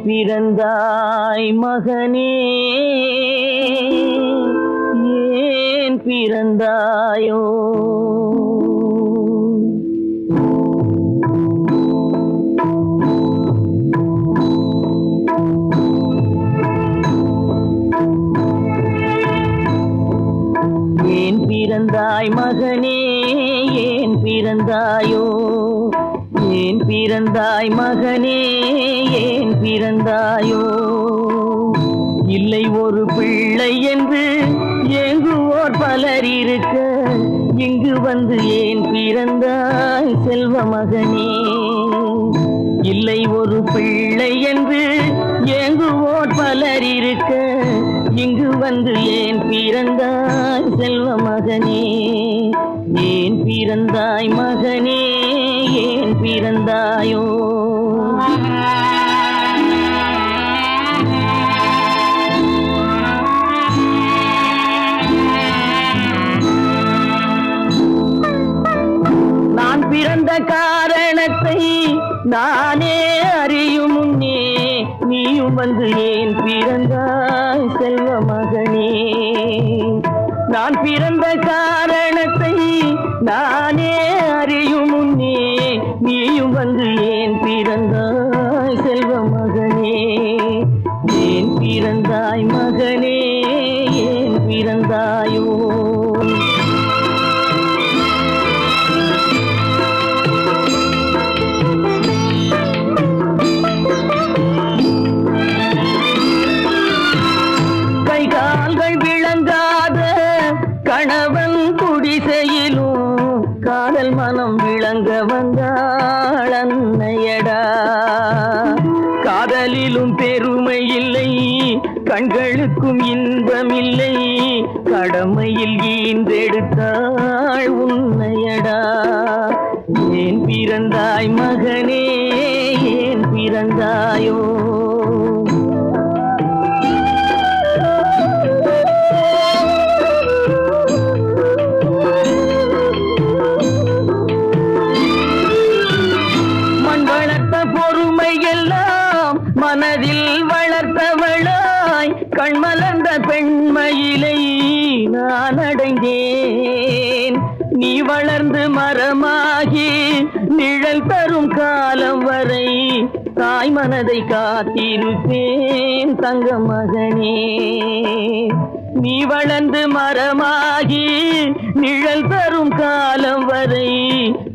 பிறந்தாய் மகனே, ஏன் பிறந்தாயோ? ஏன் பிறந்தாய் மகனே, ஏன் பிறந்தாயோ? ஏன் பிறந்தாய் மகனே, ஏன் பிறந்தாயோ? இல்லை ஒரு பிள்ளை என்று ஏங்குவோர் பலர் இருக்க, இங்கு வந்து ஏன் பிறந்தாய் செல்வ மகனே? இல்லை ஒரு பிள்ளை என்று ஏங்குவோர் பலர் இருக்க, இங்கு வந்து ஏன் பிறந்தாய் செல்வ மகனே? ஏன் பிறந்தாய் மகனே, ஏன் பிறந்தாயோ? நான் பிறந்த காரணத்தை நானே அறியும் முன்னே, நீயும் வந்து ஏன் பிறந்தாய் செல்வ மகனே? நான் பிறந்த காரணத்தை நானே அறியும் முன்னே, நீயும் வந்து ஏன் பிறந்தாய் செல்வ மகனே? ஏன் பிறந்தாய் மகனே, ஏன் பிறந்தாயோ? கணவன் குடிசையிலும் காதல் மனம் விளங்க வந்தாள் அன்னையடா. காதலிலும் பெருமை இல்லை, கண்களுக்கும் இன்பமில்லை, கடமையில் ஈன்றெடுத்தாள் உன்னையடா. ஏன் பிறந்தாய் மகனே, ஏன் பிறந்தாயோ? மனதில் வளர்த்தவளாய் கண்மலர்ந்த பெண்மயிலை நான் அடைந்தேன். நீ வளர்ந்து மரமாகி நிழல் தரும் காலம் வரை தாய் மனதை காத்திருப்பேன் தங்க மகனே. நீ வளர்ந்து மரமாகி நிழல் தரும் காலம் வரை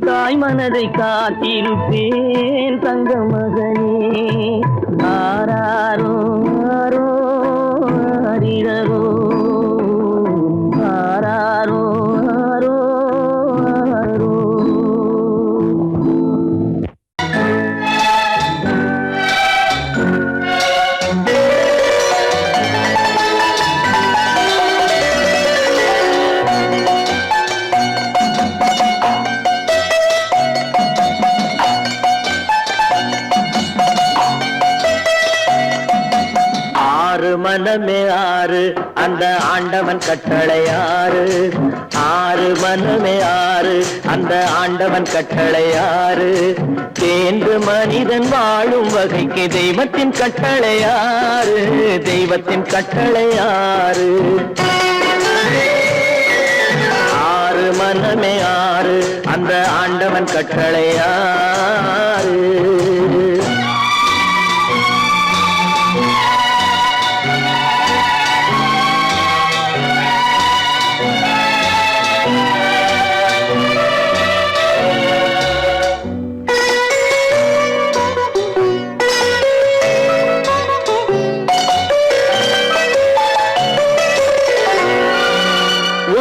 தாய் மனதை காத்திருப்பேன் தங்க மகனே. ஆராரோ ஆரோ ஆரிரரோ, ஆராரோ ஆரோ ஆரோ. மனமே ஆறு, அந்த ஆண்டவன் கட்டளை ஆறு. ஆறு மனமே ஆறு, அந்த ஆண்டவன் கட்டளை ஆறு. தேர்ந்து மனிதன் வாழும் வகைக்கு தெய்வத்தின் கட்டளை ஆறு, தெய்வத்தின் கட்டளை ஆறு. ஆறு மனமே ஆறு, அந்த ஆண்டவன் கட்டளை ஆறு.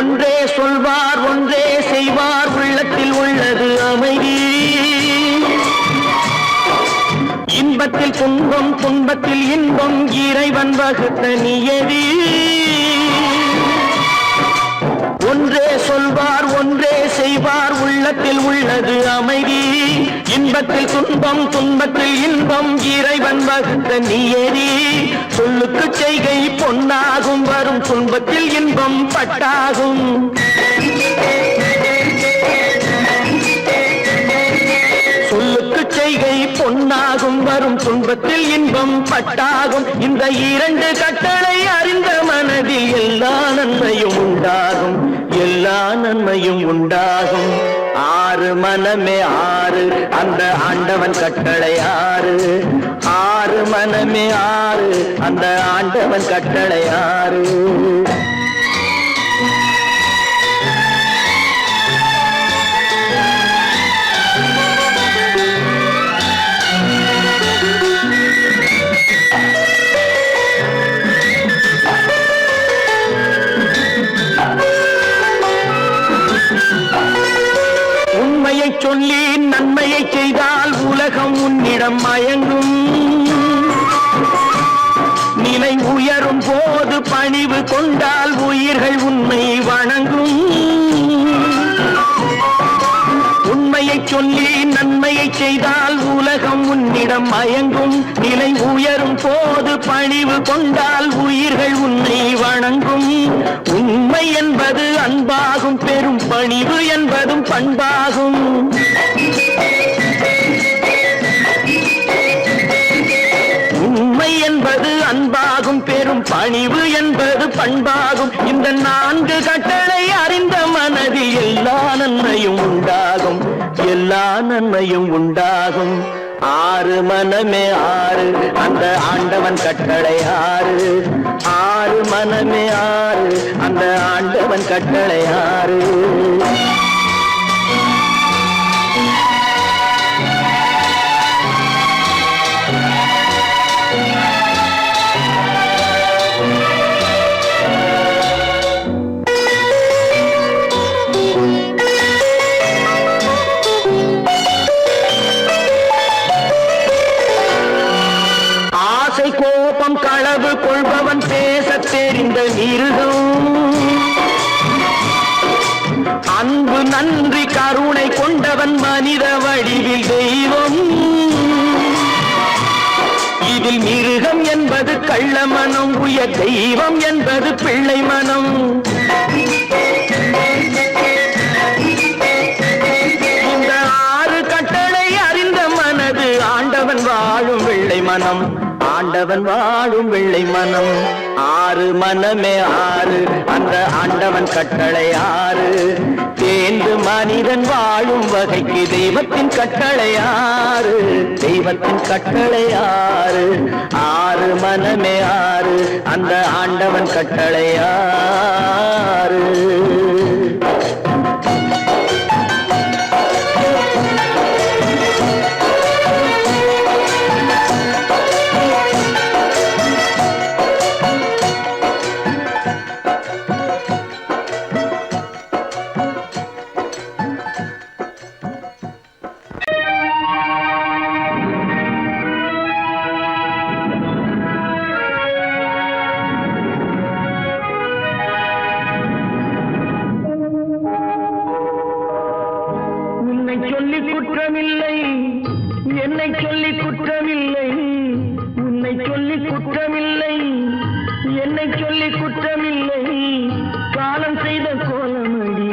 ஒன்றே சொல்வார், ஒன்றே செய்வார், உள்ளத்தில் உள்ளது அமைதி. இன்பத்தில் துன்பம், துன்பத்தில் இன்பம், இறைவன் வகுத்த நியதி. ஒன்றே சொல்வார், ஒன்றே செய்வார், உள்ளத்தில் உள்ளது அமைதி. இன்பத்தில் துன்பம், துன்பத்தில் இன்பம், இறைவன் வகுத்த நியதி. சொல்லுக்கு செய்கை பொன்னாகும், வரும் துன்பத்தில் இன்பம் பட்டாகும். சொல்லுக்கு செய்கை பொன்னாகும், வரும் வரும் துன்பத்தில் இன்பம் பட்டாகும். இந்த இரண்டு கட்டளை அறிந்த மனதில் எல்லா நன்மையும் உண்டாகும், எல்லா நன்மையும் உண்டாகும். ஆறு மனமே ஆறு, அந்த ஆண்டவன் கட்டளை ஆறு. ஆறு மனமே ஆறு, அந்த ஆண்டவன் கட்டளை ஆறு. உண்மையை சொல்லி நன்மையை செய்தால் உலகம் உன்னிடம் மயங்கும். நிலை உயரும் போது பணிவு கொண்டால் உயிர்கள் உன்னை வணங்கும். உண்மையை சொல்லி நன்மையை செய்தால் உலகம் உன்னிடம் மயங்கும். நிலை உயரும் போது பணிவு கொண்டால் உயிர்கள் உன்னை வணங்கும். உண்மை என்பது அன்பாகும், பெரும் பணிவு என்பதும் பண்பாகும். உண்மை என்பது அன்பாகும், பெரும் பணிவு என்பது பண்பாகும். இந்த நான்கு கட்டளை அறிந்த மனதில் எல்லா நன்மையும் உண்டாகும், எல்லா நன்மையும் உண்டாகும். ஆறு மனமே ஆறு, அந்த ஆண்டவன் கட்டளை ஆறு. ஆறு மனமே ஆறு, அந்த ஆண்டவன் கட்டளை ஆறு. கோபம் களவு கொள்பவன் பேசத் தெரிந்த மிருகம். அன்பு நன்றி கருணை கொண்டவன் மனித வடிவில் தெய்வம். இதில் மிருகம் என்பது கள்ள மனம், உயர் தெய்வம் என்பது பிள்ளை மனம். இந்த ஆறு கட்டளை அறிந்த மனது ஆண்டவன் வாழும் வெள்ளை மனம், ஆண்டவன் வாழும் வெள்ளை மனம். ஆறு மனமே ஆறு, அந்த ஆண்டவன் கட்டளை ஆறு. தேர்ந்து மனிதன் வாழும் வகைக்கு தெய்வத்தின் கட்டளை ஆறு, தெய்வத்தின் கட்டளை ஆறு. ஆறு மனமே ஆறு, அந்த ஆண்டவன் கட்டளை ஆறு. சொல்லி குற்றமில்லை, என்னை சொல்லி குற்றமில்லை. உன்னை சொல்லி குற்றமில்லை, என்னை சொல்லி குற்றமில்லை. காலம் செய்த கோலமடி,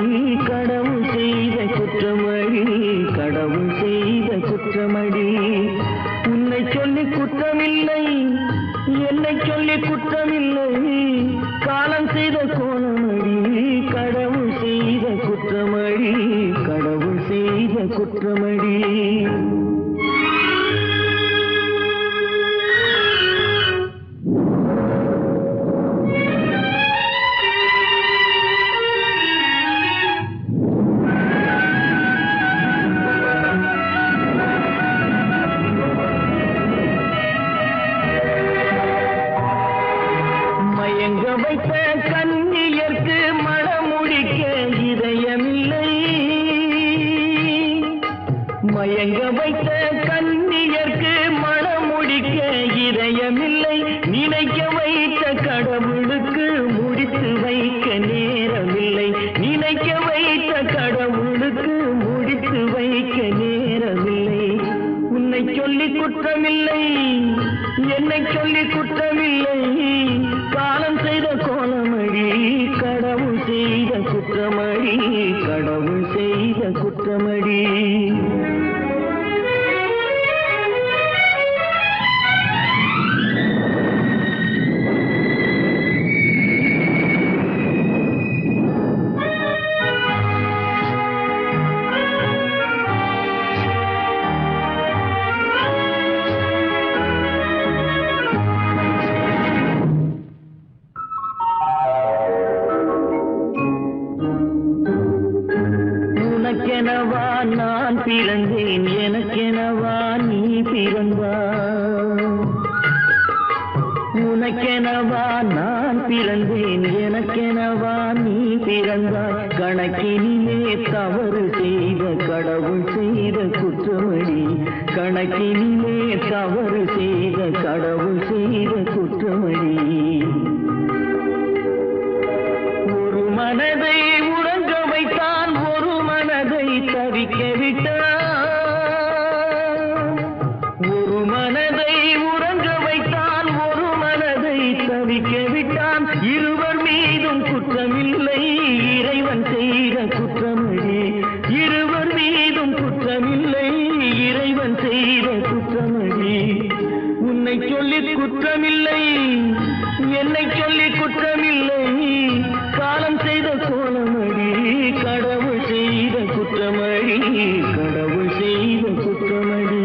கடவுள் செய்த குற்றமடி, கடவுள் செய்த குற்றமடி. உன்னை சொல்லி குற்றமில்லை, என்னை சொல்லி குற்றமில்லை. காலம் செய்த கோலமடி, கடவுள் செய்த குற்றமடி, கடவுள் செய்த குற்றமடி. மயங்க வைத்த கண்ணியர்க்கு மனமுடிக்க இதயமில்லை. மயங்க வைத்த கண்ணியர்க்கு மனமுடிக்க இதயமில்லை. நினைக்க வைத்த கடவுளுக்கு முடித்து வைக்க நேரமில்லை. நினைக்க வைத்த கடவுளுக்கு முடித்து வைக்க நேரமில்லை. உன்னை சொல்லி குற்றமில்லை, என்னை சொல்லி குற்றமில்லை. காலம் செய்த கோலமடி, கடவுள் செய்த குற்றமடி, கடவுள் செய்த குற்றமடி. உனக்கெனவா நான் பிறந்தேன், எனக்கெனவா நீ பிறந்தாய். உனக்கெனவா நான் பிறந்தேன், எனக்கெனவா நீ பிறந்தாய். கணக்கினிலே தவறு செய்த கடவுள் செய்த குற்றமடி, கணக்கினிலே தவறு செய்த கடவுள் செய்த குற்றமடி. ஒரு மனதை உறங்க வைத்தான், ஒரு மனதை தவிக்க விட்டான். ஒரு மனதை உறங்க வைத்தான், ஒரு மனதை தவிக்க விட்டான். இருவர் மீதும் குற்றமில்லை, இறைவன் செய்த குற்றமடி. இருவர் மீதும் குற்றமில்லை, இறைவன் செய்த குற்றமடி. உன்னை சொல்லி குற்றமில்லை, என்னை சொல்லி குற்றமில்லை, காலம் செய்த கோலமடி. கடவுள் செய்த குற்றமடி, கடவுள் செய்த குற்றமடி.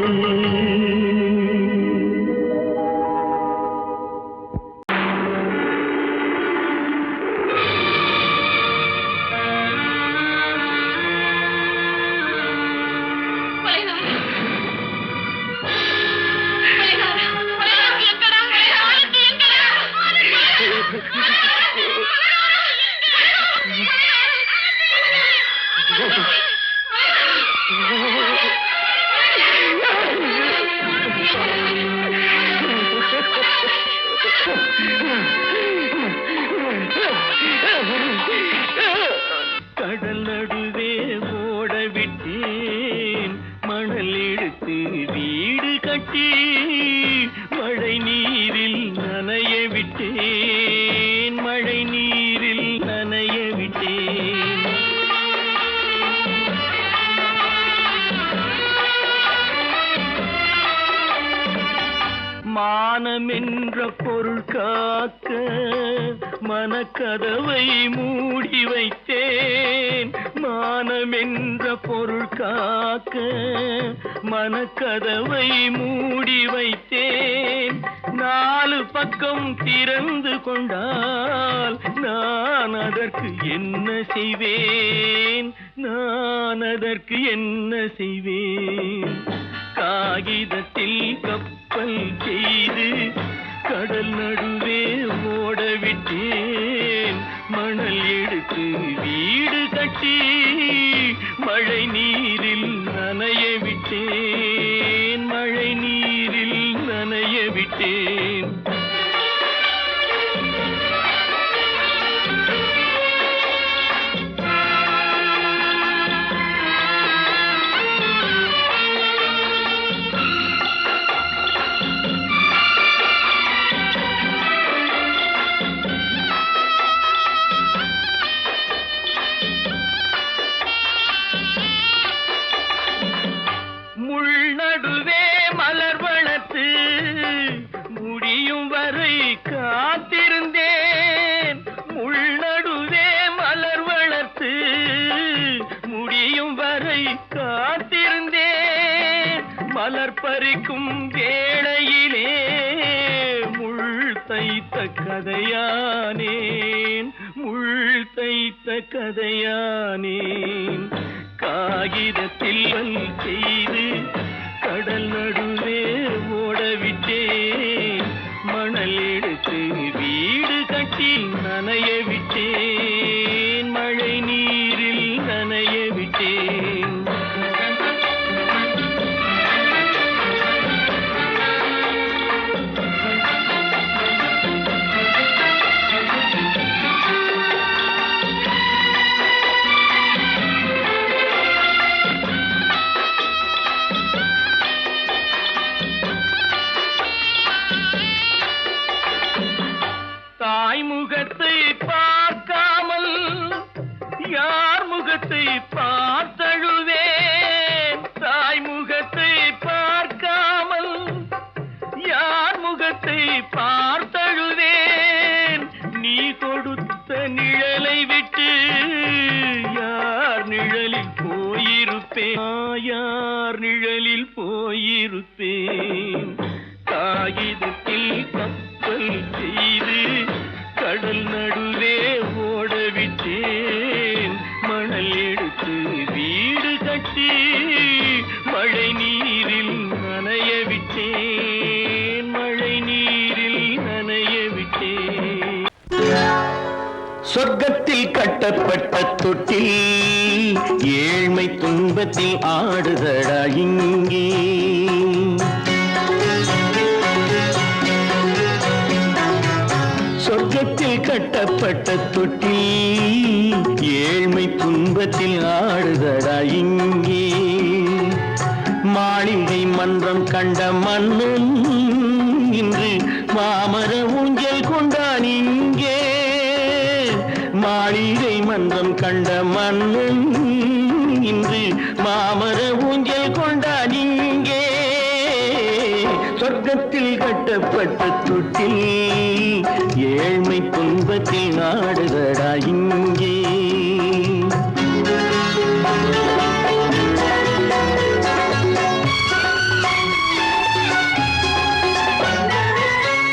கடல் நடுவே ஓட விட்டேன், மணல் எடுத்து வீடு கட்டி மழை நீரில் நனைய விட்டேன், மழை நீரில் நனைய விட்டேன். மானம் என்ற பொருள் காக்க மனக்கதவை மூடி வைத்தேன். மானம் என்ற பொருள் காக்க மனக்கதவை மூடி வைத்தேன். நாலு பக்கம் திறந்து கொண்டால் நான் அதற்கு என்ன செய்வேன், நான் அதற்கு என்ன செய்வேன். காகிதத்தில் கப்பல் செய்து கடல் நடுவே ஓட விட்டேன், மணல் எடுத்து வீடு கட்டி மழை நீரில் நனைய விட்டேன், மழை நீரில் நனைய விட்டேன். நடுவே மலர் வளர்த்து முடியும் வரை காத்திருந்தேன், முள் நடுவே மலர் வளர்த்து முடியும் வரை காத்திருந்தேன். மலர் பறிக்கும் வேளையிலே முள் தைத்த கதையானேன், முள் தைத்த கதையானேன். காகிதத்தில் செய்து கடல் நடுவே ஓடவிட்டேன், மணல் எடுத்து வீடு கட்டி நனைய விட்டேன், மழை நீரில் நனைய விட்டேன். முகத்தை பார்க்காமல் யார் முகத்தை பார்த்தழுவேன், தாய் முகத்தை பார்க்காமல் யார் முகத்தை பார்த்தழுவேன். நீ கொடுத்த நிழலை விட்டு யார் நிழலில் போயிருப்பேன், யார் நிழலில் போயிருப்பேன். காகிதத்தில் கப்பல் செய்து கடல் நடுவே ஓடவிட்டேன், மணல் எடுத்து வீடு கட்டி மழை நீரில் நனைய விட்டேன், மழை நீரில் நனைய விட்டேன். சொர்க்கத்தில் கட்டப்பட்ட தொட்டில் ஏழ்மை துன்பத்தில் ஆடுதடா இங்கே. சொர்க்கத்தில் கட்டப்பட்ட தொட்டில் ஏழ்மை துன்பத்தில் ஆடுதடா இங்கே. மாளிகை மன்றம் கண்ட மன்னன் இன்று மாமர ஊஞ்சல் கொண்டான் இங்கே. மாளிகை மன்றம் கண்ட மன்னன் இன்று மாமர ஊஞ்சல் கொண்டான் இங்கே. சொர்க்கத்தில் கட்டப்பட்ட தொட்டில் ஏழ்மை துன்பத்தில் ஆடுதடா இங்கே.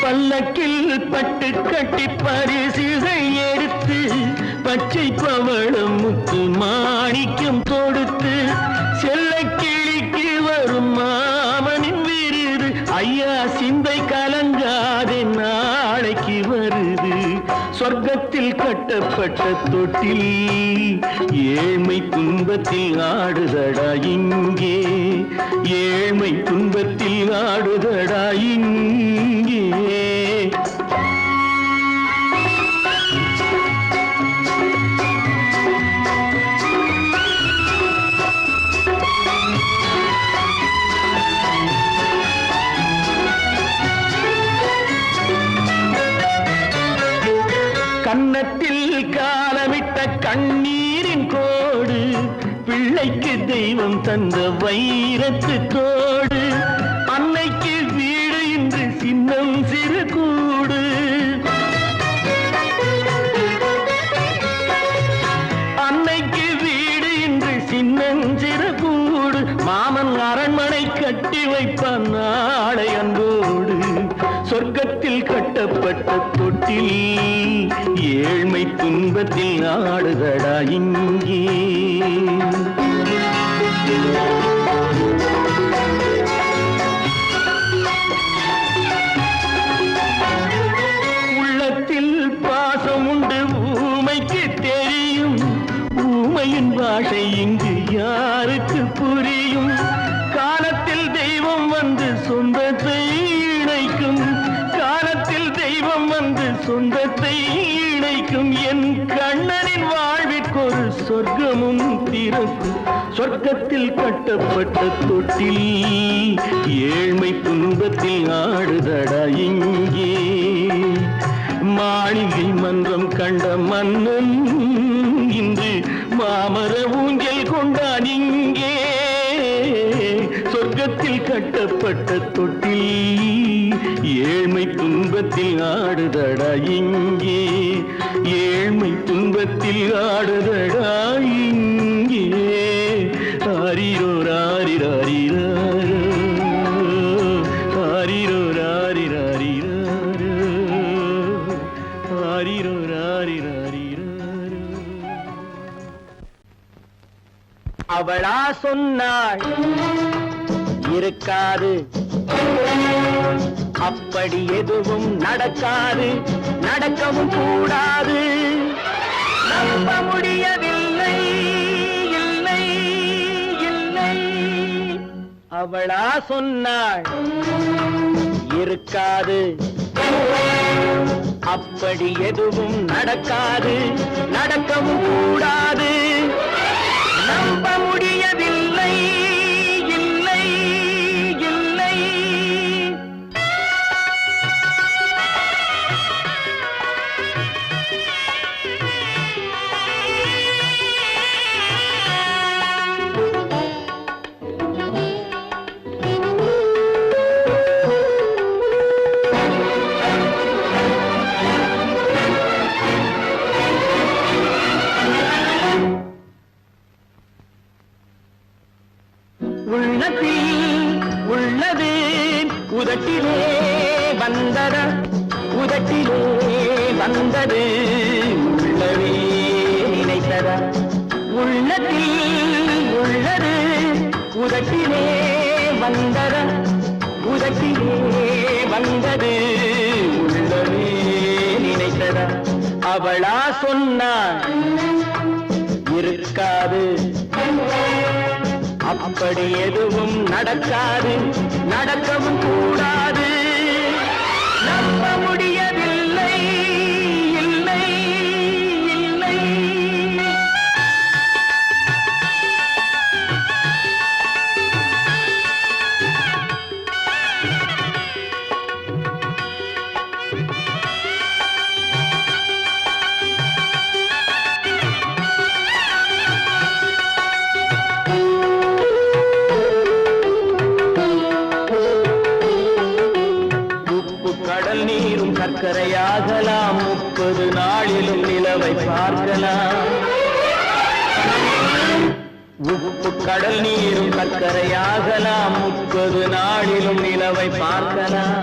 பல்லக்கில் பட்டு கட்டி பரிசுகள் எடுத்து பச்சை பவளம் முத்து மாணிக்கம் தொடுத்து செல்ல கிளிக்கு வரும் மாமனின் விருது. ஐயா சிந்தை கலங்காதே நாளைக்கு வருது. சொர்க்கத்தில் கட்டப்பட்ட தொட்டில் ஏழ்மை துன்பத்தில் ஆடுதடா இங்கே. ஏழ்மை துன்பத்தில் ஆடுதடா இங்கே. கன்னத்தில் காலமிட்ட கண்ணீரின் கோடு பிள்ளைக்கு தெய்வம் தந்த வைரத்து தோடு. அன்னைக்கு வீடு இன்று சின்னம் சிறு கூடு. அன்னைக்கு வீடு இன்று சின்னம் சிறு கூடு. மாமன் அரண்மனை கட்டி வைப்பான் நாளை அன்போடு. சொர்க்கத்தில் கட்டப்பட்ட தொட்டில் ஏழ்மை துன்பத்தில் ஆடுதடா இங்கே. உள்ளத்தில் பாசம் உண்டு ஊமைக்கு தெரியும். ஊமையின் பாஷை இங்கு யாருக்கு புரியும்? காலத்தில் தெய்வம் வந்து சொந்தத்தை இணைக்கும். காலத்தில் தெய்வம் வந்து சொந்தத்தை இணைக்கும். என் கண்ணனின் வாழ்விற்கொரு சொர்க்கமும் திறக்கும். சொர்க்கத்தில் கட்டப்பட்ட தொட்டில் ஏழ்மை துன்பத்தில் ஆடுதடா இங்கே. மாளிகை மன்றம் கண்ட மன்னன் இன்று மாமர ஊஞ்சல் கொண்டான் இங்கே. சொர்க்கத்தில் கட்டப்பட்ட தொட்டில் ஏழ்மை துன்பத்தில் ஆடுதடா இங்கே. ஏழ்மை துன்பத்தில் ஆடுதடா இங்கே. ஆரிரோ ராரிராரிராரோ, ஆரிரோ ராரிராரிராரோ, ஆரிரோ ராரிராரிராரோ. அவளா சொன்னாள் இருக்காது, அப்படி எதுவும் நடக்காது, நடக்கவும் கூடாது. நம்ப முடியவில்லை, இல்லை இல்லை. அவளா சொன்னாள் இருக்காது, அப்படி எதுவும் நடக்காது, நடக்கவும் கூடாது. நம்ப முடியவில்லை, இல்லை இல்லை. உள்ளது உதட்டிலே வந்ததா, உதட்டிலே வந்தது உள்ளவே நினைத்ததா. உள்ளத்தில் உள்ளது உதட்டிலே வந்தத உதட்டிலே வந்தது உள்ளமே நினைத்ததா அவளா சொன்னாள் இருக்காது அப்படி எதுவும் நடக்காது நடக்கவும் கூடாது நம்ப முடியவில்லை இல்லை இல்லை கடல் நீரும் சர்க்கரையாகலாம் 30 நாளிலும் நிலவை பார்க்கலாம் உப்பு கடல் நீரும் சர்க்கரையாகலாம் 30 நாளிலும் நிலவை பார்க்கலாம்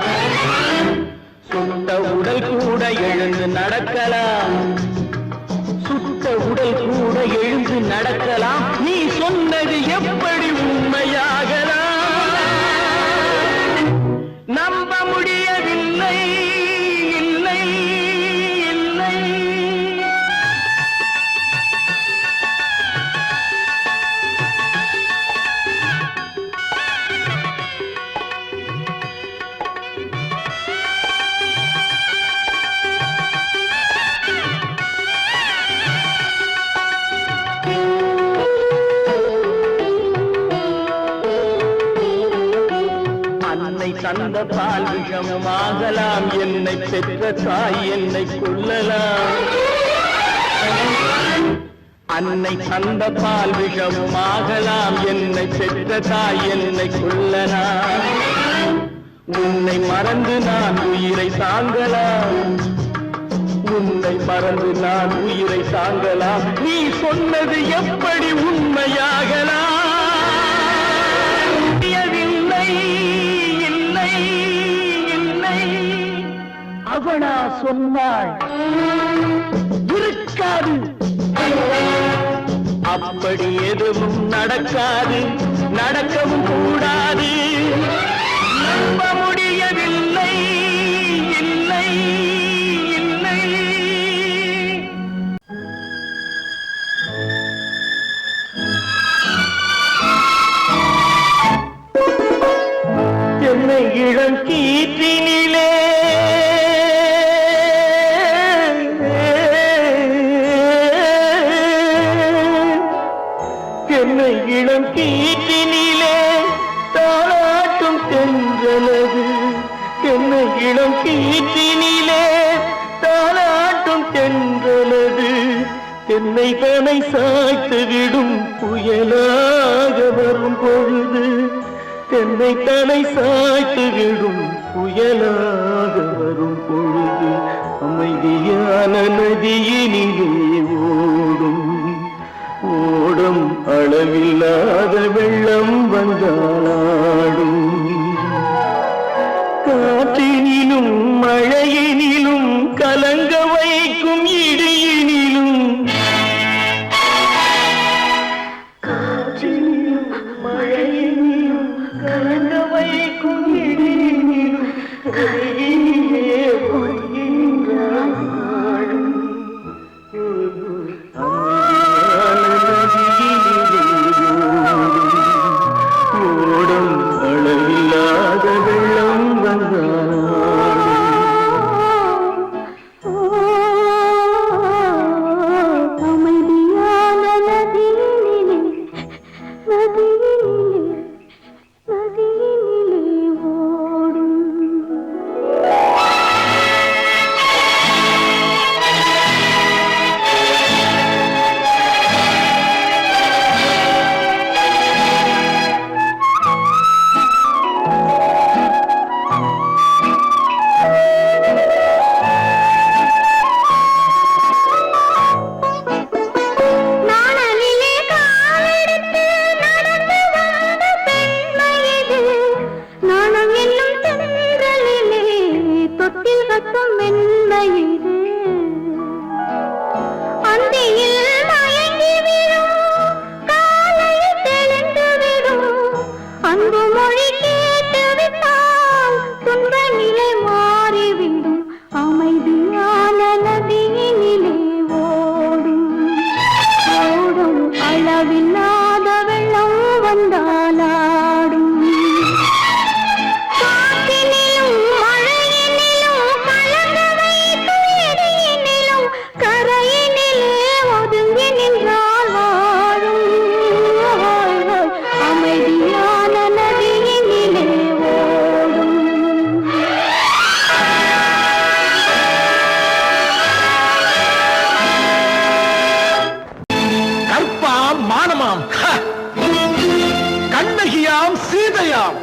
சுட்ட உடல் கூட எழுந்து நடக்கலாம் சுட்ட உடல் கூட எழுந்து நடக்கலாம் நீ சொன்னது எப்படி உண்மையாகலாம் நம்ப முடியவில்லை இல்லை இல்லை அன்னை தந்த பால் விஷமாகலாம் என்னை பெற்ற தாய் என்னை கொல்லலாம் அன்னை தந்த பால் விஷமாகலாம் என்னை பெற்ற தாய் என்னை கொல்லலாம் உன்னை மறந்து நான் உயிரை தாங்கலாம் உன்னை மறந்து நான் உயிரை தாங்கலாம் நீ சொன்னது எப்படி உண்மையாகலாம் அவனா சொன்னாள் இருக்காது அப்படி எதுவும் நடக்காது நடக்கவும் கூடாது நம்ப முடியவில்லை இல்லை இல்லை என்னை இளம் கீற்றினிலே என்னை இளம் கீற்றினிலே தாளாட்டும் தென்றலது என்னை இளம் கீற்றினிலே தாளாட்டும் தென்றலது என்னை தனை சாய்த்து விடும் புயலாக வரும் பொழுது என்னை தனை சாய்த்து விடும் புயலாக வரும் பொழுது அமைதியான நதியினிலே ஓடும் ஓடும் அளவில்லாத வெள்ளம் வந்தாடும் காற்றினிலும் மழையினிலும் கலங்க வைக்கும் இடியினிலும் காற்றினிலும் மழையினிலும் கலங்க வைக்கும் இடியினிலும் கையிலே பொய்கின்றான் ஓடும் அளவில்லாத வெள்ளம் அமைதியான நதியினிலே ஓடும் நாணலிலே காலெடுத்து நடந்து மானமாம் கண்ணகியாம் சீதையாம்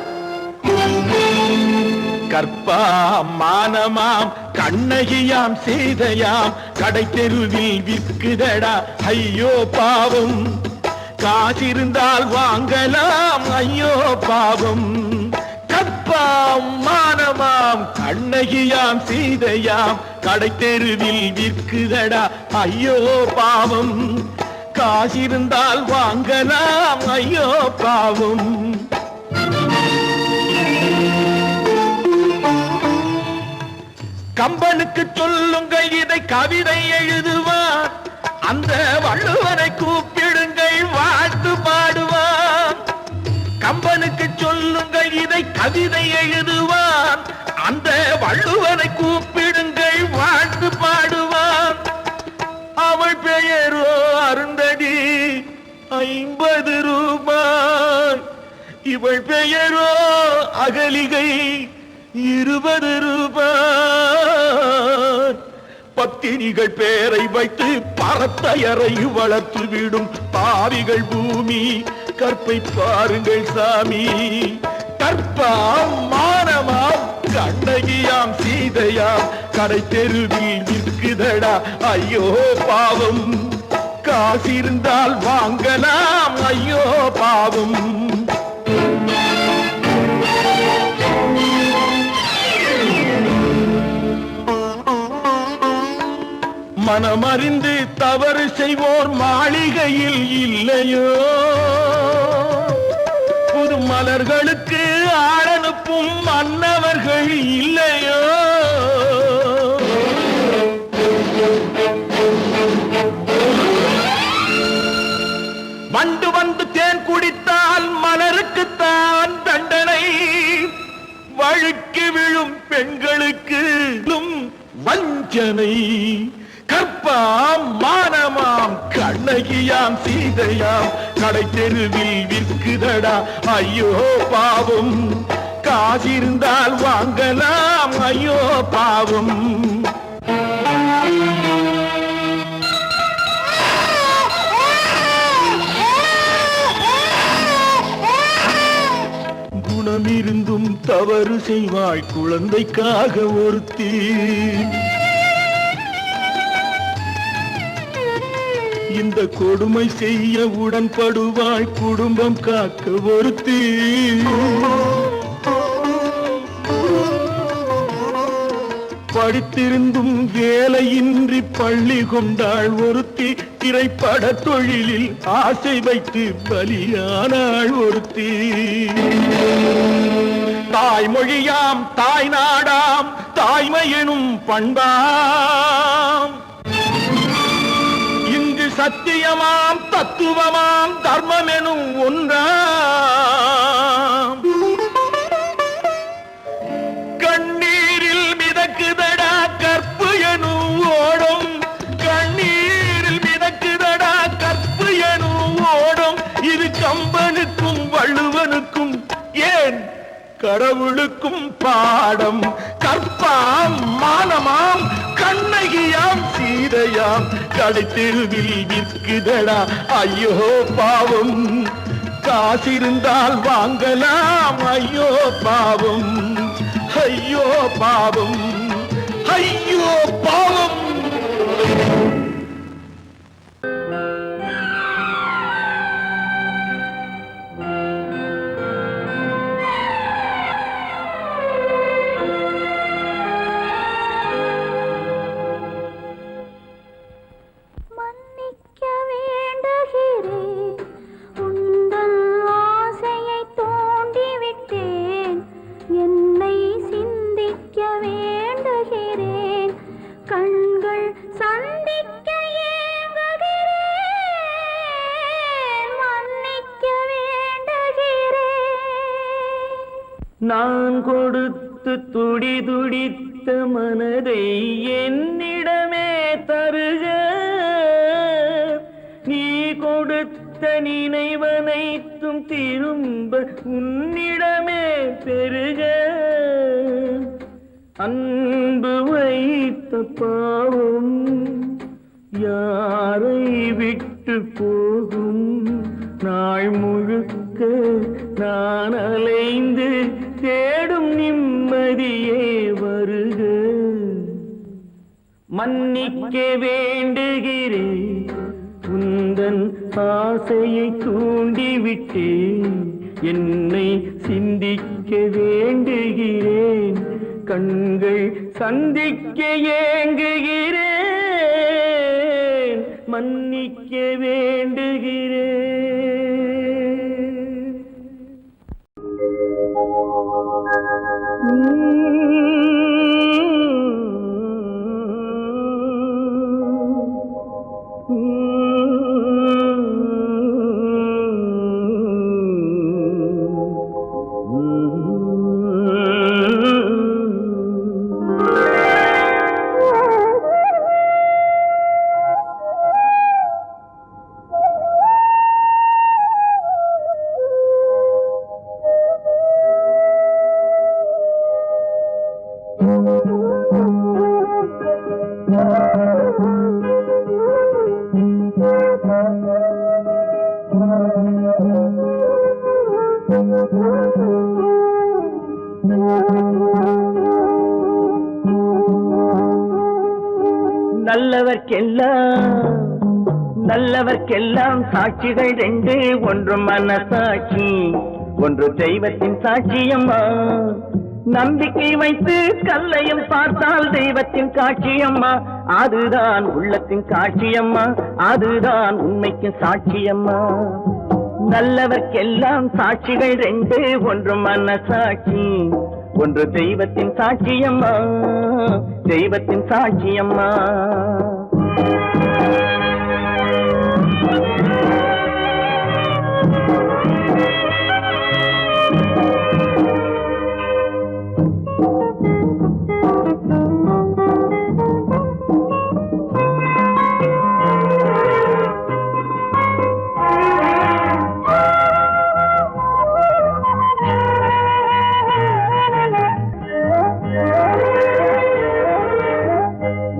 கற்பாம் மானமாம் கண்ணகியாம் சீதையாம் கடை தெருவில் விற்குதடா ஐயோ பாவம் காசிருந்தால் வாங்கலாம் ஐயோ பாவம் கற்பாம் மானமாம் கண்ணகியாம் சீதையாம் கடை தெருவில் விற்குதடா ஐயோ பாவம் காசிருந்தால் வாங்கலாம் ஐயோ பாவம் கம்பனுக்கு சொல்லுங்கள் இதை கவிதை எழுதுவார் அந்த வள்ளுவனை கூப்பிடுங்கள் வாழ்த்து பாடுவார் கம்பனுக்கு சொல்லுங்கள் இதை கவிதை எழுதுவார் அந்த வள்ளுவனை கூப்பிடுங்கள் வாழ்த்து பாடுவார் அவள் பெயரோ அருந்ததி 50 ரூபாய் இவள் பெயரோ அகலிகை 20 ரூபாய் பத்தினிகள் பேரை வைத்து பரத்தையறை வளர்த்து விடும் பாவிகள் பூமி கற்பை பாருங்கள் சாமி கற்பாம் மானமாம் கண்ணகியாம் சீதையாம் கடை தெருவில் விற்குதடா ஐயோ பாவம் காசிருந்தால் வாங்கலாம் ஐயோ பாவம் மனமறிந்து தவறு செய்வோர் மாளிகையில் இல்லையோ புது மலர்களுக்கு ஆளனுப்பும் மன்னவர்கள் இல்லையோ வண்டு வந்து தேன் குடித்தால் மலருக்குத்தான் தண்டனை வழுக்கி விழும் பெண்களுக்கு வஞ்சனை கற்பாம் மானமாம் கண்ணகியாம் சீதையாம் கடை தெருவில் விற்குதடா ஐயோ பாவம் காசிருந்தால் வாங்கலாம் ஐயோ பாவம் குணமிருந்தும் தவறு செய்வாய் குழந்தைக்காக ஒருத்தி இந்த கொடுமை செய்ய உடன்படுவாய் குடும்பம் காக்க ஒருத்தி படித்திருந்தும் வேலையின்றி பள்ளி கொண்டாள் ஒருத்தி திரைப்பட தொழிலில் ஆசை வைத்து பலியானாள் ஒருத்தி தாய்மொழியாம் தாய் நாடாம் தாய்மை எனும் பண்பாம் சத்தியமாம் தத்துவமாம் தர்மம் எனும் ஒன்றாம் கண்ணீரில் மிதக்குதடா கற்பு எனும் ஓடும் கண்ணீரில் மிதக்குதடா கற்பு எனும் ஓடும் இது கம்பனுக்கும் வள்ளுவனுக்கும் ஏன் கடவுளுக்கும் பாடம் கற்பாம் மானமாம் கண்ணகியாம் சீதையாம் கடை தெருவில் விற்குதடா ஐயோ பாவம் காசிருந்தால் வாங்கலாம் ஐயோ பாவம் ஐயோ பாவம் ஐயோ பாவம் நான் கொடுத்து துடி துடித்த மனதை என்னிடமே தருக நீ கொடுத்த நினைவனைத்தும் திரும்ப உன்னிடமே பெருக அன்பு வைத்த பாவம் யாரை விட்டு போகும் நாள் முழுக்க நான் அலைந்து தேடும் நிம்மதியே வருக. மன்னிக்க வேண்டுகிறேன், உந்தன் ஆசையை தூண்டிவிட்டேன். என்னை சிந்திக்க வேண்டுகிறேன், கண்கள் சந்திக்க ஏங்குகிறேன். மன்னிக்க வேண்டுகிறேன். நல்லவர்க்கெல்லாம் சாட்சிகள் ரெண்டு, ஒன்று மனசாட்சி, ஒன்று தெய்வத்தின் சாட்சியம்மா. நம்பிக்கை வைத்து கல்லையும் பார்த்தால் தெய்வத்தின் காட்சியம்மா. அதுதான் உள்ளத்தின் காட்சியம்மா, அதுதான் உண்மைக்கு சாட்சியம்மா. நல்லவர்க்கெல்லாம் சாட்சிகள் ரெண்டு, ஒன்று மனசாட்சி, ஒன்று தெய்வத்தின் சாட்சியம்மா, தெய்வத்தின் சாட்சியம்மா.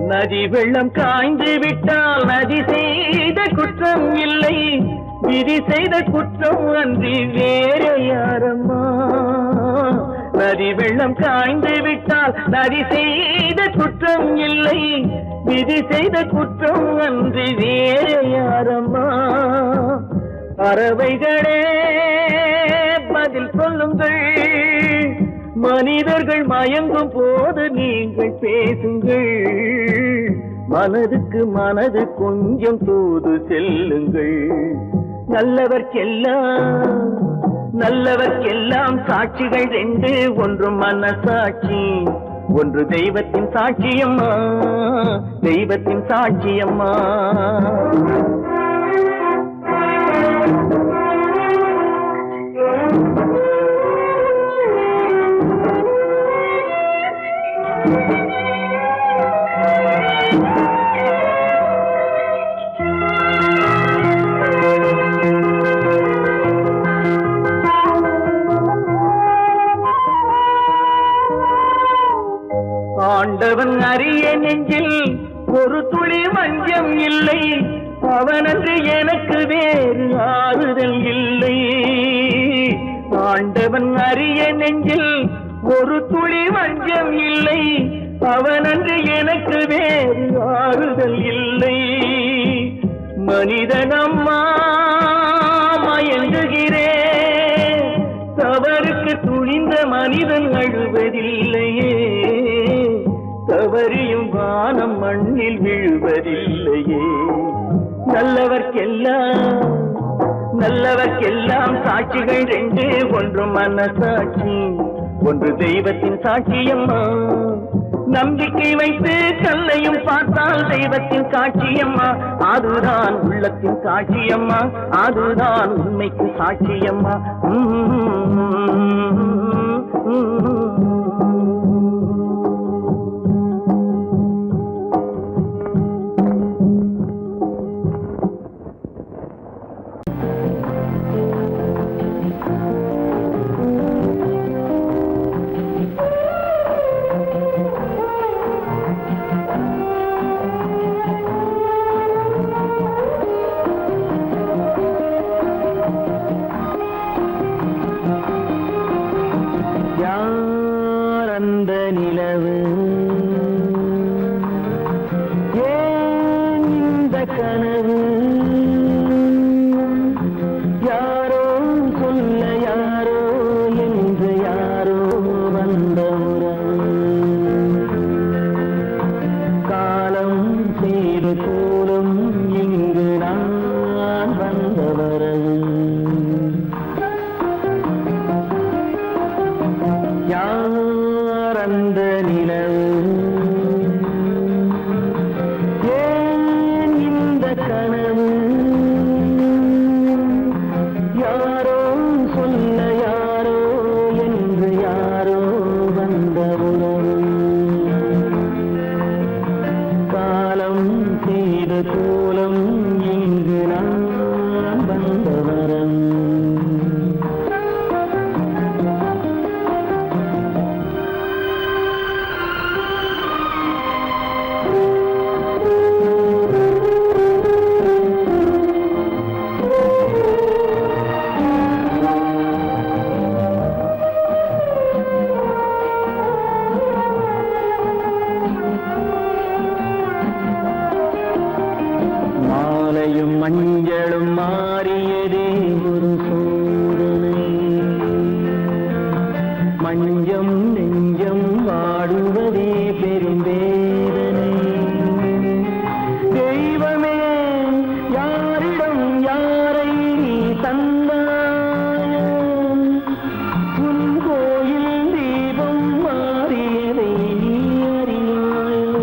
நதி வெள்ளம் காய்ந்து விட்டால் நதி செய்த குற்றம் இல்லை, விதி செய்த குற்றம் அன்றி வேறு யாரம்மா. நதி வெள்ளம் காய்ந்து விட்டால் நதி செய்த குற்றம் இல்லை, விதி செய்த குற்றம் அன்றி வேறு யாரம்மா. பறவைகளே பதில் சொல்லுங்கள், மனிதர்கள் மயங்கும் போது நீங்கள் பேசுங்கள். மனதுக்கு மனது கொஞ்சம் தூது செல்லுங்கள். நல்லவர்க்கெல்லாம் சாட்சிகள் ரெண்டு, ஒன்று மனசாட்சி, ஒன்று தெய்வத்தின் சாட்சியம்மா, தெய்வத்தின் சாட்சியம்மா. ஆண்டவன் அறிய நெஞ்சில் ஒரு துளி வஞ்சம் இல்லை, அவனன்று எனக்கு வேறு ஆறுதல் இல்லை. ஆண்டவன் அறிய நெஞ்சில் ஒரு துளி வஞ்சம் இல்லை, அவனன்று எனக்கு வேறு ஆறுதல் இல்லை. மனிதனம்மா மயங்குகிறேன், தவறுக்கு துணிந்த மனிதன் அழுவதில்லையே, தவறியும் வானம் மண்ணில் விழுவதில்லையே. நல்லவர்க்கெல்லாம் சாட்சிகள் ரெண்டு, ஒன்று மனசாட்சி, ஒன்று தெய்வத்தின் சாட்சியம்மா. நம்பிக்கை வைத்து கல்லையும் பார்த்தால் தெய்வத்தின் காட்சியம்மா. அதுதான் உள்ளத்தின் காட்சியம்மா, அதுதான் உண்மைக்கு சாட்சியம்மா. சொல்ல யாரோ என்று யாரோ வந்த உறவு காலம் செய்த கோலம் இங்கு நான் வந்த வரம் மஞ்சளும் மாறியதே ஒரு சோதனை மஞ்சம் நெஞ்சம் வாடுவதே பெரும் வேதனை தெய்வமே யாரிடம் யாரை தந்தாயோ உன் கோயில் தீபம் மாறியதை நீ அறியாயோ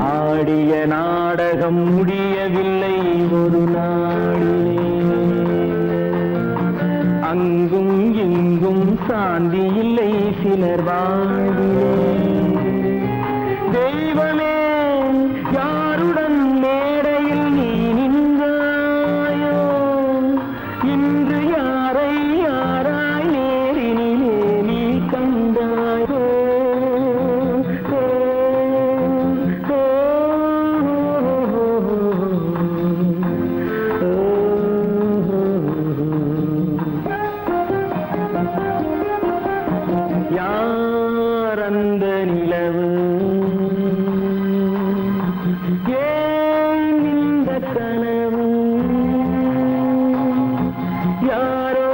ஆடிய நாடகம் முடியவில்லை ஒரு நாளிலே அங்கும் இங்கும் சாந்தி இல்லை சிலர் வாழ்விலே தெய்வமே யாருடன் மேடையில் நீ நின்றாயோ இன்று யாரை யாராய் நேரினிலே நீ கண்டாயோ யாரந்த நிலவு ஏன் இந்த கனவு யாரோ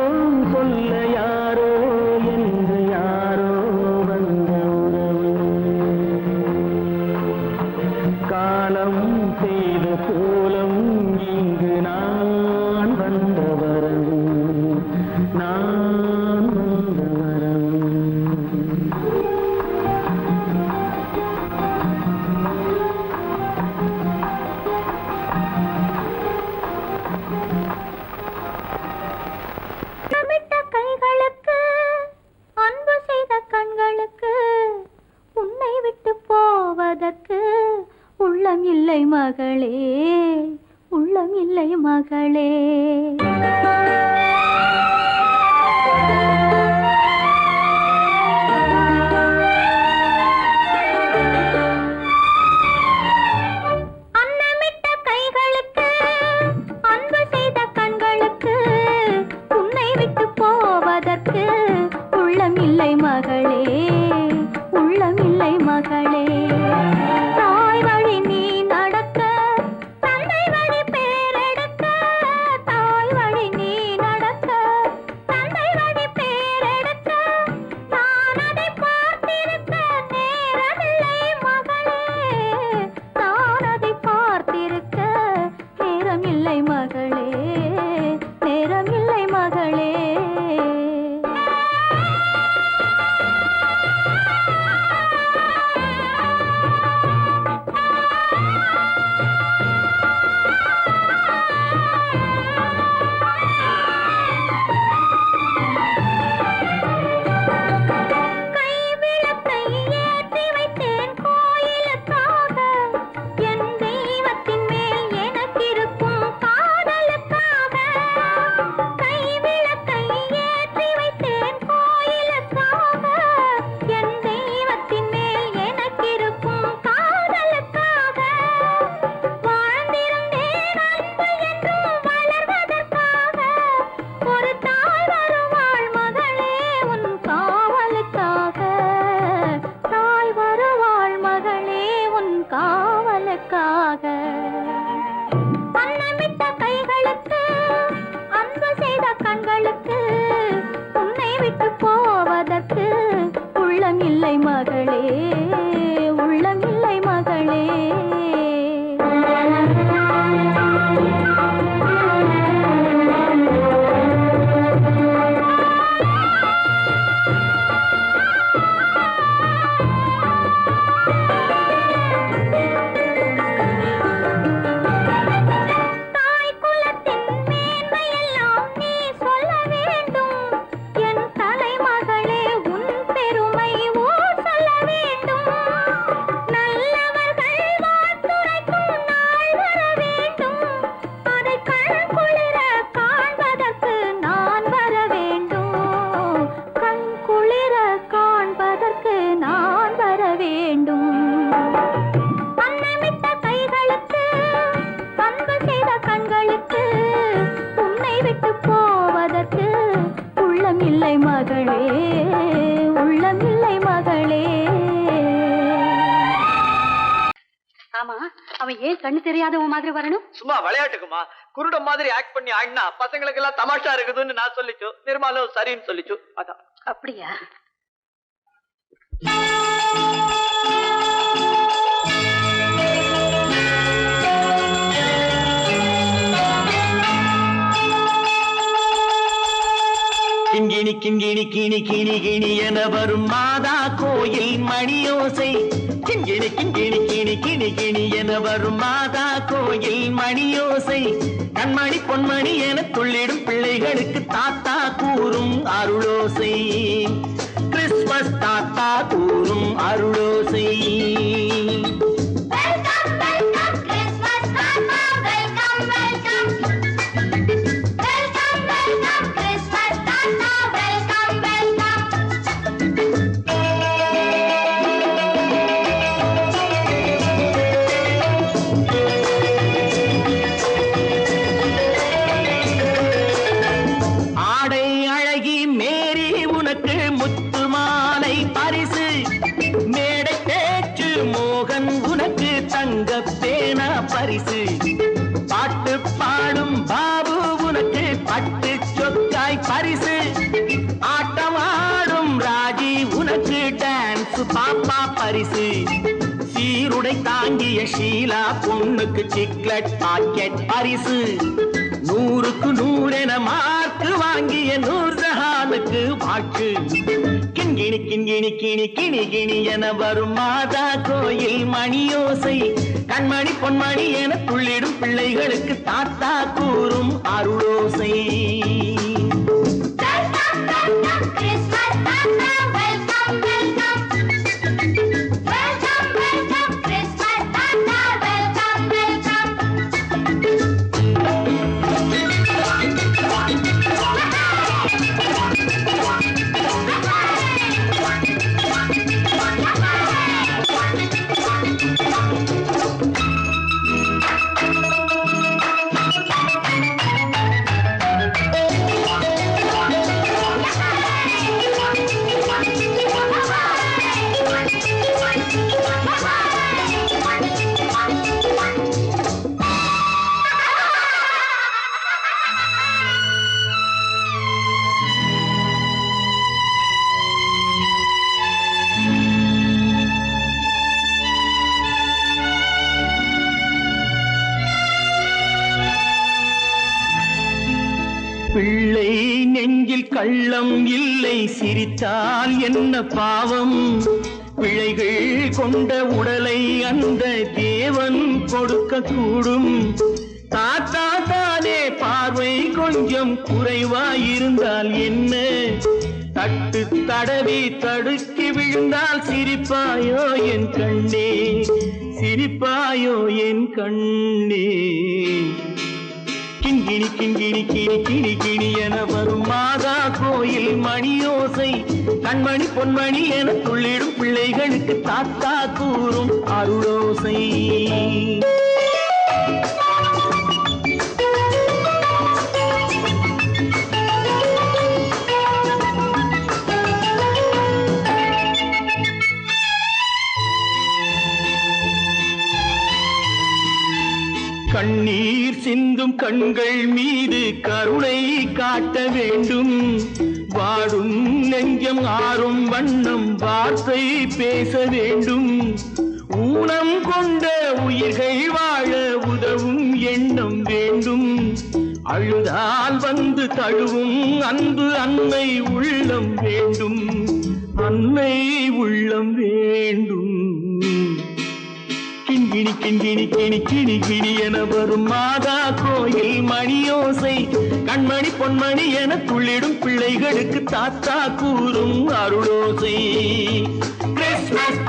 சொல்ல யாரோ என்று யாரோ வந்த உறவு காலம் செய்த கோலம் இங்கு நான் வந்த வரவு நான் வந்த வரவு கைகளுக்கு அன்பு செய்த கண்களுக்கு உன்னை விட்டு போவதற்கு உள்ளம் இல்லை மகளே உள்ளம் இல்லை மகளே அன்னமிட்ட கைகளுக்கு அன்பு செய்த கண்களுக்கு உன்னை விட்டு போவதற்கு உள்ளம் இல்லை மகளே உள்ளம் இல்லை மகளே தாய் வழி நீ நடக்க தந்தை வழி பேரெடுக்க தாய் வழி நீ உள்ளமில்லை மகளே உள்ளமில்லை மகளே உள்ளமில்லை மகளே உள்ளமில்லை மகளே. ஆமா, அவன் ஏன் கண்ணு தெரியாதவன் மாதிரி வரணும்? சும்மா விளையாட்டுக்குமா, குருடம் மாதிரி ஆக்ட் பண்ணி ஆடினா பசங்களுக்கு எல்லாம் தமாஷா இருக்குதுன்னு நான் சொல்லிச்சு, நிர்மலும் சரின்னு சொல்லிச்சு. அதான். அப்படியா? கிண்கிணி கிண்கிணி கிணி கிணி கிணி என வரும் மாதா கோயில் மணியோசை. கிண்கிணி கிண்கிணி கிணி கிணி கிணி என வரும் மாதா கோயில் மணியோசை. கண்மணி பொன்மணி என துள்ளிடும் பிள்ளைகளுக்கு தாத்தா கூறும் அருளோசை. கிறிஸ்துமஸ் தாத்தா கூறும் அருளோசை. பாட்டு பாடும் பாபு உனக்கு பட்டு சொக்காய் பரிசு. ஆட்டமாடும் ராஜி உனக்கு டான்ஸ் பாப்பா பரிசு. சீருடை தாங்கிய ஷீலா பொண்ணுக்கு சிக்லெட் பாக்கெட் பரிசு. 100க்கு 100 என மார்க்கு வாங்கிய நூர்ஜஹானுக்கு வாக்கு. கிண்கிணி கிண்கிணி கிணி கிணி கிணி என வரும் மாதா கோயில் மணியோசை. கண்மணி பொன்மணி என துள்ளிடும் பிள்ளைகளுக்கு தாத்தா கூறும் அருளோசை. பிள்ளை நெஞ்சில் கள்ளம் இல்லை, சிரித்தால் என்ன பாவம். பிழைகள் கொண்ட உடலை அந்த தேவன் கொடுக்க கூடும். தாத்தா தானே பார்வை கொஞ்சம் குறைவாயிருந்தால் என்ன? தட்டு தடவி தடுக்கி விழுந்தால் சிரிப்பாயோ என் கண்ணே, சிரிப்பாயோ என் கண்ணே. கிண்கிணி கிண்கிணி கிணி கிணி கிணி என வரும் மாதா கோயில் மணியோசை. கண்மணி பொன்மணி என துள்ளிடும் பிள்ளைகளுக்கு தாத்தா கூறும் அருளோசை. கண்ணீர் சிந்தும் கண்கள் மீது கருணை காட்ட வேண்டும். வாடும் நெஞ்சம் ஆறும் வண்ணம் வார்த்தை பேச வேண்டும். ஊனம் கொண்ட உயிர்கள் வாழ உதவும் எண்ணம் வேண்டும். அழுதால் வந்து தழுவும் அன்பு அன்னை உள்ளம் வேண்டும். அன்னை உள்ளம் வேண்டும். கிண்கிணி கிண்கிணி கிணி கிணி கிணி என வரும் மாதா கோயில் மணியோசை. கண்மணி பொன்மணி என துள்ளிடும் பிள்ளைகளுக்கு தாத்தா கூறும் அருளோசை. கிறிஸ்துமஸ்